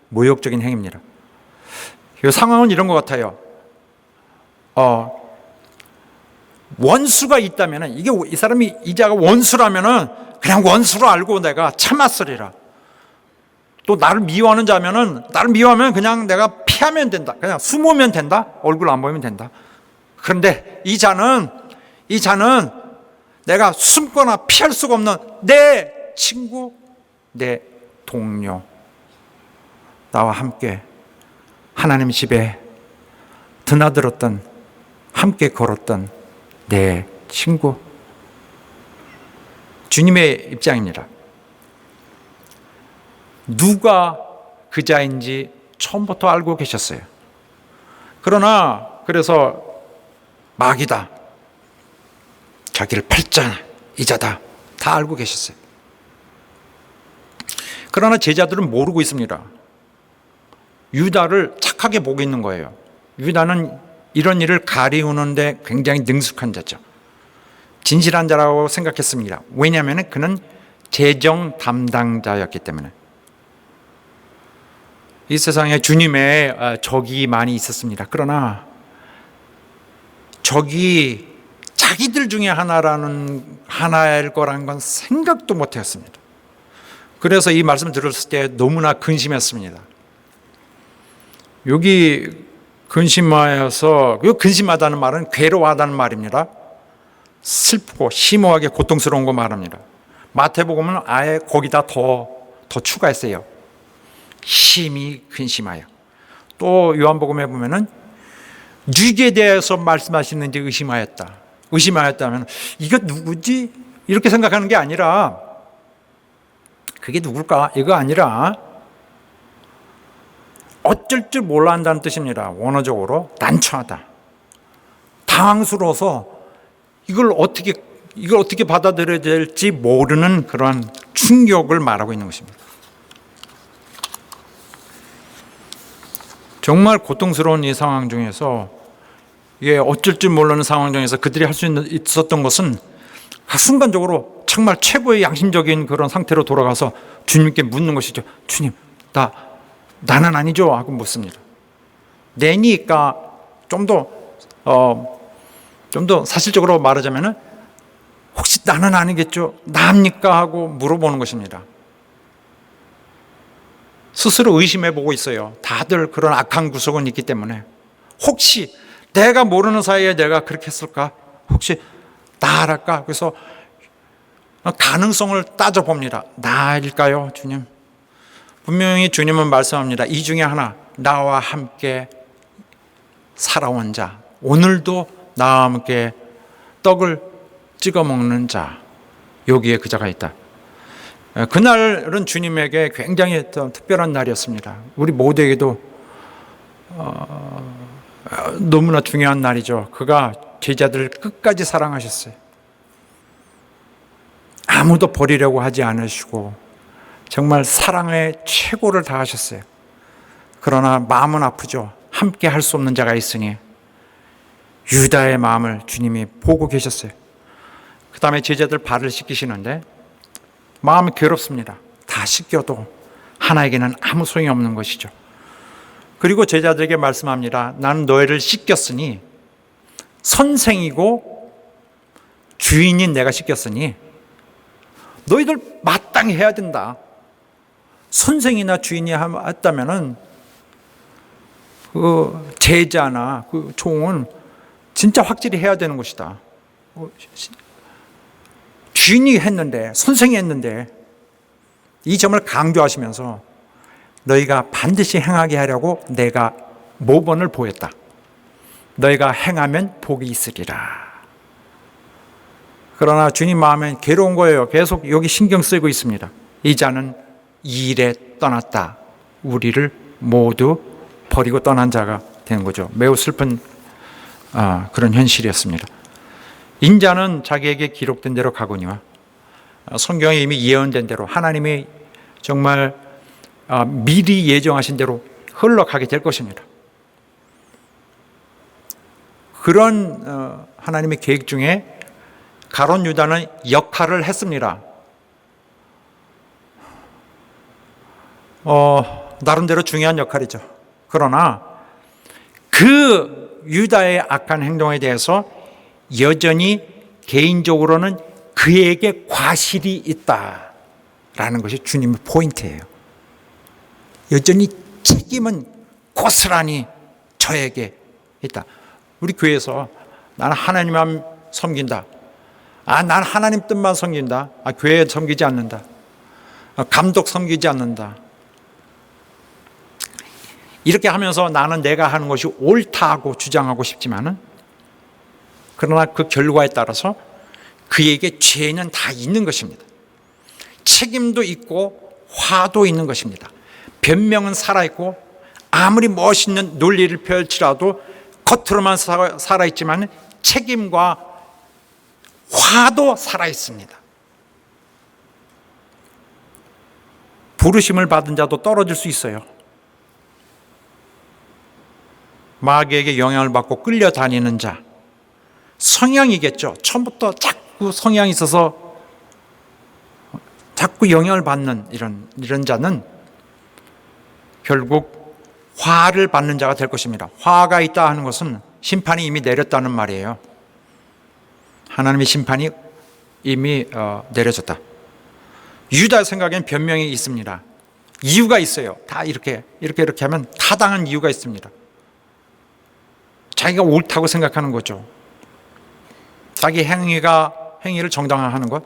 모욕적인 행위입니다. 이 상황은 이런 것 같아요. 원수가 있다면은 이 사람이 이자가 원수라면은 그냥 원수로 알고 내가 참았으리라. 또 나를 미워하는 자면은 나를 미워하면 그냥 내가 피하면 된다. 그냥 숨으면 된다. 얼굴 안 보이면 된다. 그런데 이 자는 내가 숨거나 피할 수가 없는 내 친구, 내 동료, 나와 함께 하나님 집에 드나들었던, 함께 걸었던 내 친구. 주님의 입장입니다. 누가 그 자인지 처음부터 알고 계셨어요. 그래서 마귀다, 자기를 팔자 이자다, 다 알고 계셨어요. 그러나 제자들은 모르고 있습니다. 유다를 착하게 보고 있는 거예요. 유다는 이런 일을 가리우는데 굉장히 능숙한 자죠. 진실한 자라고 생각했습니다. 왜냐하면 그는 재정 담당자였기 때문에. 이 세상에 주님의 적이 많이 있었습니다. 그러나 적이 자기들 중에 하나일 거라는 건 생각도 못했습니다. 그래서 이 말씀을 들었을 때 너무나 근심했습니다. 여기 근심하여서, 근심하다는 말은 괴로워하다는 말입니다. 슬프고 심오하게 고통스러운 거 말합니다. 마태복음은 아예 거기다 더 추가했어요. 심히 근심하여. 또 요한복음에 보면은 유익에 대해서 말씀하시는지 의심하였다. 의심하였다면 이거 누구지? 이렇게 생각하는 게 아니라 그게 누굴까? 이거 아니라 어쩔 줄 몰라 한다는 뜻입니다. 원어적으로 난처하다. 당황스러워서 이걸 어떻게 받아들여야 될지 모르는 그러한 충격을 말하고 있는 것입니다. 정말 고통스러운 이 상황 중에서 이게 어쩔 줄 모르는 상황 중에서 그들이 할 수 있었던 것은 순간적으로 정말 최고의 양심적인 그런 상태로 돌아가서 주님께 묻는 것이죠. 주님, 나는 아니죠? 하고 묻습니다. 내니까 좀 더 사실적으로 말하자면은 혹시 나는 아니겠죠? 나입니까? 하고 물어보는 것입니다. 스스로 의심해 보고 있어요. 다들 그런 악한 구석은 있기 때문에 혹시 내가 모르는 사이에 내가 그렇게 했을까? 혹시 나랄까? 그래서 가능성을 따져봅니다. 나일까요, 주님? 분명히 주님은 말씀합니다. 이 중에 하나, 나와 함께 살아온 자, 오늘도 나와 함께 떡을 찍어 먹는 자, 여기에 그 자가 있다. 그날은 주님에게 굉장히 특별한 날이었습니다. 우리 모두에게도 너무나 중요한 날이죠. 그가 제자들을 끝까지 사랑하셨어요. 아무도 버리려고 하지 않으시고 정말 사랑의 최고를 다하셨어요. 그러나 마음은 아프죠. 함께 할 수 없는 자가 있으니 유다의 마음을 주님이 보고 계셨어요. 그 다음에 제자들 발을 씻기시는데 마음이 괴롭습니다. 다 씻겨도 하나에게는 아무 소용이 없는 것이죠. 그리고 제자들에게 말씀합니다. 나는 너희를 씻겼으니 선생이고 주인인 내가 씻겼으니 너희들 마땅히 해야 된다. 선생이나 주인이 했다면은 그 제자나 그 종은 진짜 확실히 해야 되는 것이다. 주인이 했는데, 선생이 했는데 이 점을 강조하시면서 너희가 반드시 행하게 하려고 내가 모본을 보였다. 너희가 행하면 복이 있으리라. 그러나 주님 마음엔 괴로운 거예요. 계속 여기 신경 쓰이고 있습니다. 이 자는 이 일에 떠났다. 우리를 모두 버리고 떠난 자가 되는 거죠. 매우 슬픈 그런 현실이었습니다. 인자는 자기에게 기록된 대로 가거니와 성경에 이미 예언된 대로 하나님이 정말 미리 예정하신 대로 흘러가게 될 것입니다. 그런 하나님의 계획 중에 가룟 유다는 역할을 했습니다. 나름대로 중요한 역할이죠. 그러나 그 유다의 악한 행동에 대해서 여전히 개인적으로는 그에게 과실이 있다라는 것이 주님의 포인트예요. 여전히 책임은 고스란히 저에게 있다. 우리 교회에서 나는 하나님만 섬긴다. 나는 하나님 뜻만 섬긴다. 교회 섬기지 않는다. 감독 섬기지 않는다. 이렇게 하면서 나는 내가 하는 것이 옳다고 주장하고 싶지만은 그러나 그 결과에 따라서 그에게 죄는 다 있는 것입니다. 책임도 있고 화도 있는 것입니다. 변명은 살아있고 아무리 멋있는 논리를 펼치라도 겉으로만 살아있지만 책임과 화도 살아있습니다. 부르심을 받은 자도 떨어질 수 있어요. 마귀에게 영향을 받고 끌려다니는 자, 성향이겠죠. 처음부터 자꾸 성향이 있어서 자꾸 영향을 받는 이런 자는 결국 화를 받는 자가 될 것입니다. 화가 있다 하는 것은 심판이 이미 내렸다는 말이에요. 하나님의 심판이 이미 내려졌다. 유다의 생각엔 변명이 있습니다. 이유가 있어요. 다 이렇게 하면 타당한 이유가 있습니다. 자기가 옳다고 생각하는 거죠. 자기 행위를 정당화하는 것,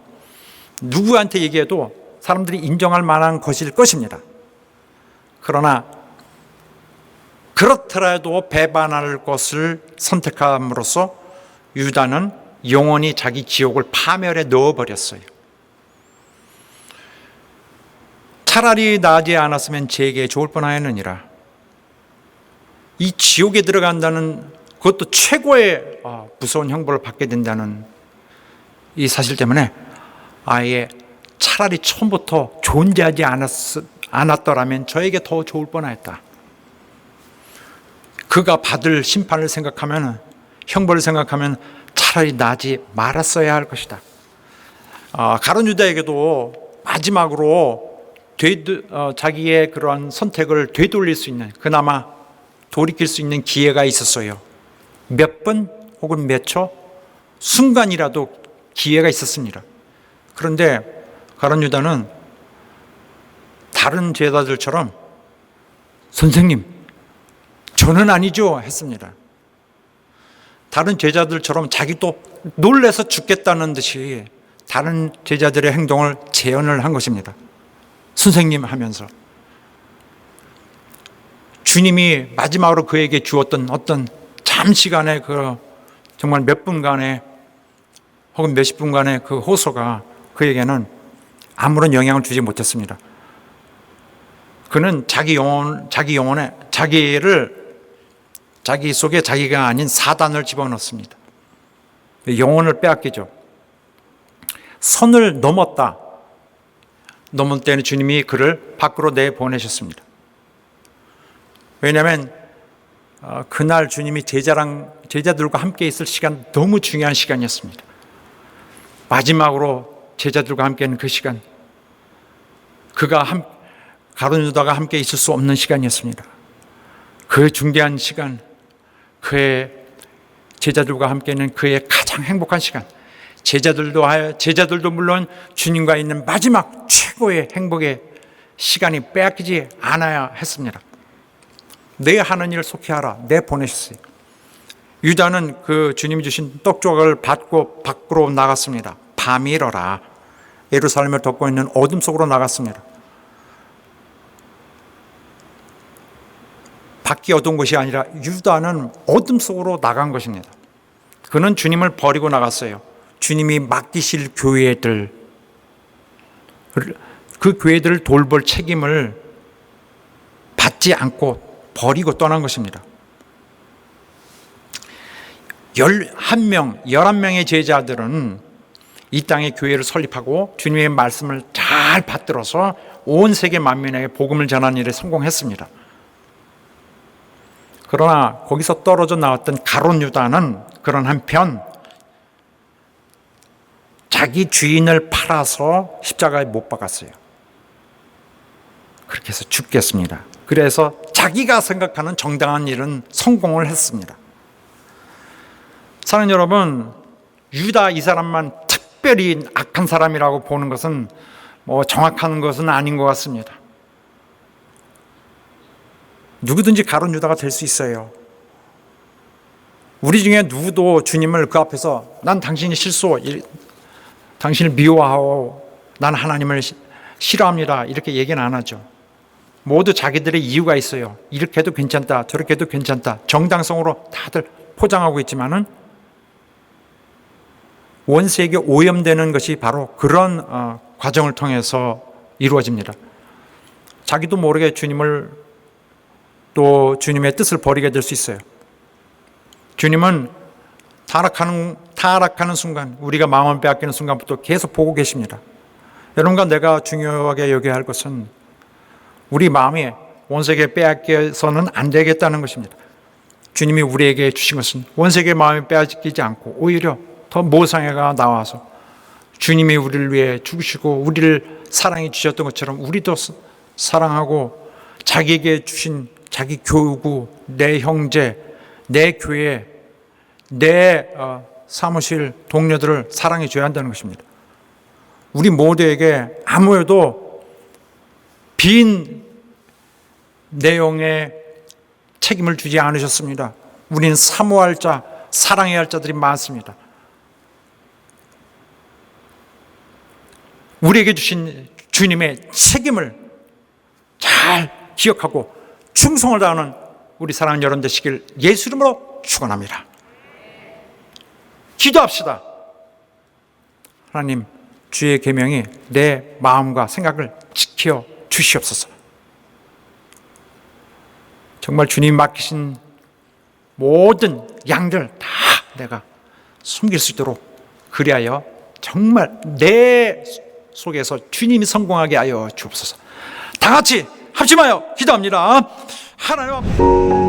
누구한테 얘기해도 사람들이 인정할 만한 것일 것입니다. 그러나 그렇더라도 배반할 것을 선택함으로써 유다는 영원히 자기 지옥을 파멸에 넣어버렸어요. 차라리 나지 않았으면 제게 좋을 뻔하였느니라. 이 지옥에 들어간다는, 그것도 최고의 무서운 형벌을 받게 된다는 이 사실 때문에 아예 차라리 처음부터 존재하지 않았더라면 저에게 더 좋을 뻔하였다. 그가 받을 심판을 생각하면, 형벌을 생각하면 차라리 나지 말았어야 할 것이다. 가룟 유다에게도 마지막으로 자기의 그러한 선택을 되돌릴 수 있는, 그나마 돌이킬 수 있는 기회가 있었어요. 몇 분 혹은 몇 초, 순간이라도 기회가 있었습니다. 그런데 가룟 유다는 다른 제자들처럼 선생님, 저는 아니죠 했습니다. 다른 제자들처럼 자기도 놀래서 죽겠다는 듯이 다른 제자들의 행동을 재현을 한 것입니다. 선생님 하면서 주님이 마지막으로 그에게 주었던 어떤 잠시간의 그 정말 몇 분간의 혹은 몇십 분간의 그 호소가 그에게는 아무런 영향을 주지 못했습니다. 그는 자기 영혼에 자기 속에 자기가 아닌 사단을 집어넣습니다. 영혼을 빼앗기죠. 선을 넘을 때는 주님이 그를 밖으로 내보내셨습니다. 왜냐하면 그날 주님이 제자들과 함께 있을 시간, 너무 중요한 시간이었습니다. 마지막으로 제자들과 함께 있는 그 시간, 가룟 유다가 함께 있을 수 없는 시간이었습니다. 그 중대한 시간, 그의 제자들과 함께 있는 그의 가장 행복한 시간, 제자들도 물론 주님과 있는 마지막 최고의 행복의 시간이 빼앗기지 않아야 했습니다. 내 하는 일을 속히하라, 내보내셨어요. 유다는 그 주님이 주신 떡조각을 받고 밖으로 나갔습니다. 밤이 일어라. 예루살렘을 덮고 있는 어둠 속으로 나갔습니다. 밖이 어두운 것이 아니라 유다는 어둠 속으로 나간 것입니다. 그는 주님을 버리고 나갔어요. 주님이 맡기실 교회들, 그 교회들을 돌볼 책임을 받지 않고 버리고 떠난 것입니다. 11명의 제자들은 이 땅에 교회를 설립하고 주님의 말씀을 잘 받들어서 온 세계 만민에게 복음을 전하는 일에 성공했습니다. 그러나 거기서 떨어져 나왔던 가룟 유다는 그런 한편 자기 주인을 팔아서 십자가에 못 박았어요. 그렇게 해서 죽겠습니다. 그래서 자기가 생각하는 정당한 일은 성공을 했습니다. 사랑하는 여러분, 유다 이 사람만 특별히 악한 사람이라고 보는 것은 정확한 것은 아닌 것 같습니다. 누구든지 가룟 유다가 될 수 있어요. 우리 중에 누구도 주님을 그 앞에서 난 당신이 당신을 미워하고 난 하나님을 싫어합니다, 이렇게 얘기는 안 하죠. 모두 자기들의 이유가 있어요. 이렇게 해도 괜찮다, 저렇게 해도 괜찮다, 정당성으로 다들 포장하고 있지만은 원수에게 오염되는 것이 바로 그런 과정을 통해서 이루어집니다. 자기도 모르게 주님을 또 주님의 뜻을 버리게 될 수 있어요. 주님은 타락하는 순간, 우리가 마음을 빼앗기는 순간부터 계속 보고 계십니다. 여러분과 내가 중요하게 여겨야 할 것은 우리 마음이 원수에게 빼앗겨서는 안 되겠다는 것입니다. 주님이 우리에게 주신 것은 원수에게 마음이 빼앗기지 않고 오히려 더 모성애가 나와서 주님이 우리를 위해 죽으시고 우리를 사랑해 주셨던 것처럼 우리도 사랑하고 자기에게 주신 자기 교우고 내 형제, 내 교회, 내 사무실 동료들을 사랑해 줘야 한다는 것입니다. 우리 모두에게 아무래도 빈 내용의 책임을 주지 않으셨습니다. 우리는 사모할 자, 사랑해야 할 자들이 많습니다. 우리에게 주신 주님의 책임을 잘 기억하고 충성을 다하는 우리 사랑하는 여러분 되시길 예수 이름으로 축원합니다. 기도합시다. 하나님, 주의 계명이 내 마음과 생각을 지켜 주시옵소서. 정말 주님 맡기신 모든 양들 다 내가 숨길 수 있도록, 그리하여 정말 내 속에서 주님이 성공하게 하여 주옵소서. 다 같이 합심하여 기도합니다. 하나님